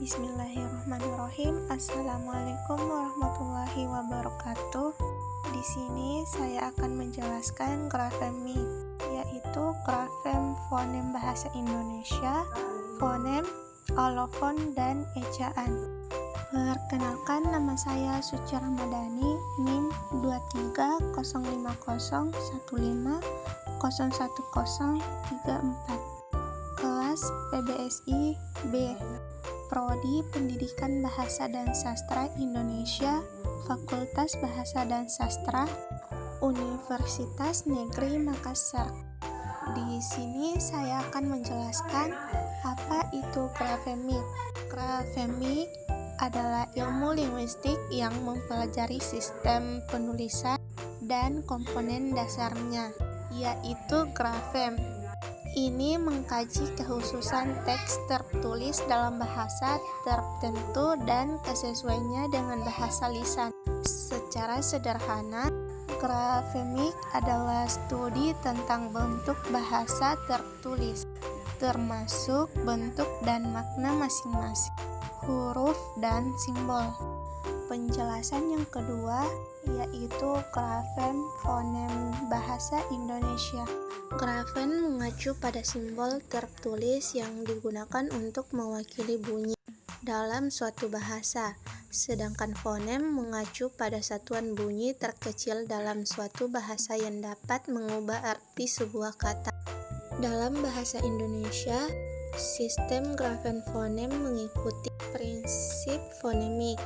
Bismillahirrahmanirrahim. Assalamualaikum warahmatullahi wabarakatuh. Di sini saya akan menjelaskan grafemik, yaitu grafem fonem bahasa Indonesia, fonem, alofon, dan ejaan. Perkenalkan, nama saya Suci Ramadhani, NIM 230501501034, kelas PBSI B, Prodi Pendidikan Bahasa dan Sastra Indonesia, Fakultas Bahasa dan Sastra, Universitas Negeri Makassar. Di sini saya akan menjelaskan apa itu grafemik. Grafemik adalah ilmu linguistik yang mempelajari sistem penulisan dan komponen dasarnya, yaitu grafem. Ini mengkaji kekhususan teks tertulis dalam bahasa tertentu dan kesesuaiannya dengan bahasa lisan. Secara sederhana, grafemik adalah studi tentang bentuk bahasa tertulis, termasuk bentuk dan makna masing-masing, huruf dan simbol. Penjelasan yang kedua yaitu grafem fonem bahasa Indonesia. Grafem mengacu pada simbol tertulis yang digunakan untuk mewakili bunyi dalam suatu bahasa, sedangkan fonem mengacu pada satuan bunyi terkecil dalam suatu bahasa yang dapat mengubah arti sebuah kata. Dalam bahasa Indonesia, sistem grafem fonem mengikuti prinsip fonemik,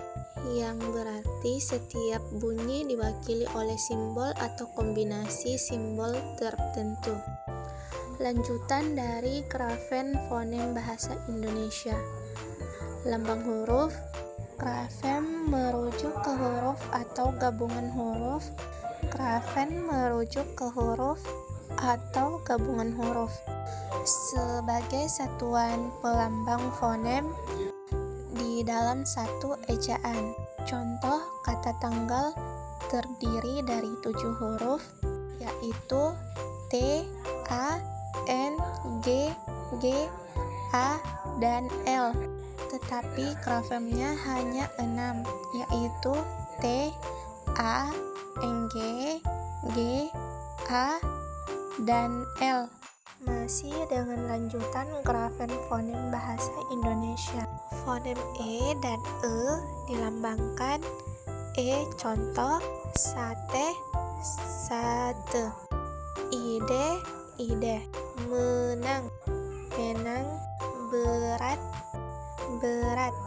yang berarti setiap bunyi diwakili oleh simbol atau kombinasi simbol tertentu. Lanjutan dari grafem fonem bahasa Indonesia. Lambang huruf. Grafem merujuk ke huruf atau gabungan huruf. Grafem merujuk ke huruf atau gabungan huruf sebagai satuan pelambang fonem di dalam satu ejaan. Contoh kata tanggal terdiri dari 7 huruf, yaitu T, A, N, G, G, A, dan L. Tetapi grafemnya hanya 6, yaitu T, A, N, G, G, A, dan L. Masih dengan lanjutan grafem fonem bahasa Indonesia. Fonem E dan E dilambangkan E contoh, sate, sate, ide, ide, menang, menang, berat, berat.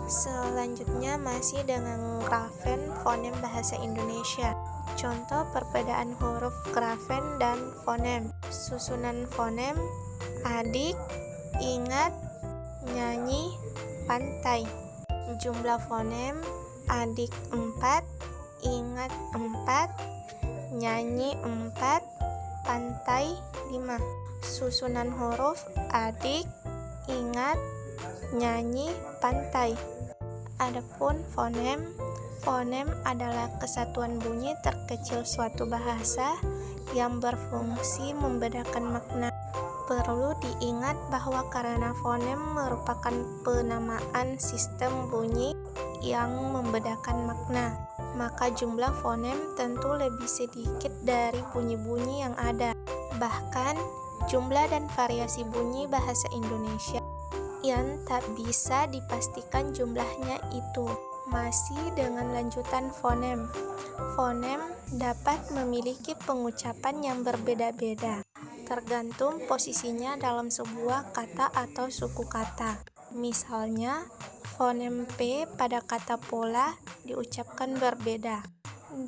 Selanjutnya masih dengan grafem fonem bahasa Indonesia. Contoh perbedaan huruf grafem dan fonem. Susunan fonem: adik, ingat, nyanyi, pantai. Jumlah fonem: adik 4, ingat 4, nyanyi 4, pantai 5. Susunan huruf: adik, ingat, nyanyi, pantai. Adapun fonem, fonem adalah kesatuan bunyi terkecil suatu bahasa yang berfungsi membedakan makna. Perlu diingat bahwa karena fonem merupakan penamaan sistem bunyi yang membedakan makna, maka jumlah fonem tentu lebih sedikit dari bunyi-bunyi yang ada. Bahkan, jumlah dan variasi bunyi bahasa Indonesia yang tak bisa dipastikan jumlahnya itu. Masih dengan lanjutan fonem. Fonem dapat memiliki pengucapan yang berbeda-beda, tergantung posisinya dalam sebuah kata atau suku kata. Misalnya, fonem P pada kata pola diucapkan berbeda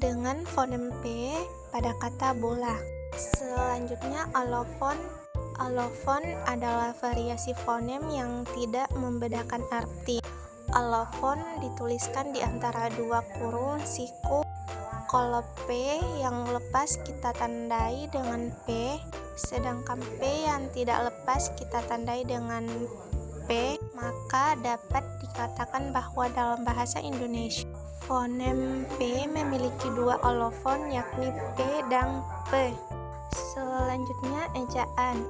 dengan fonem P pada kata bola. Selanjutnya alofon. Alofon adalah variasi fonem yang tidak membedakan arti. Alofon dituliskan di antara 2 kurung siku. Kalau P yang lepas kita tandai dengan P, sedangkan P yang tidak lepas kita tandai dengan P, maka dapat dikatakan bahwa dalam bahasa Indonesia fonem P memiliki 2 alofon, yakni P dan P. Selanjutnya ejaan.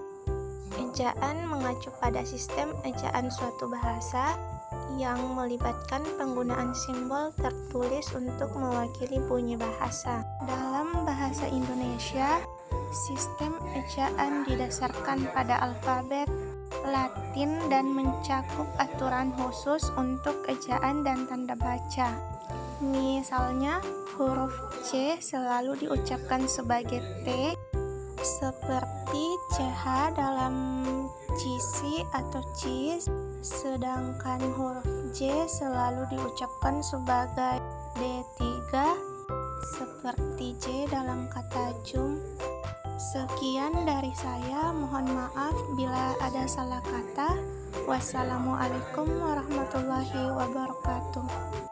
Ejaan mengacu pada sistem ejaan suatu bahasa yang melibatkan penggunaan simbol tertulis untuk mewakili bunyi bahasa. Dalam bahasa Indonesia, sistem ejaan didasarkan pada alfabet Latin dan mencakup aturan khusus untuk ejaan dan tanda baca. Misalnya, huruf C selalu diucapkan sebagai T, seperti CH dalam cheesy atau cheese, sedangkan huruf J selalu diucapkan sebagai D3, seperti J dalam kata jum. Sekian dari saya, mohon maaf bila ada salah kata. Wassalamualaikum warahmatullahi wabarakatuh.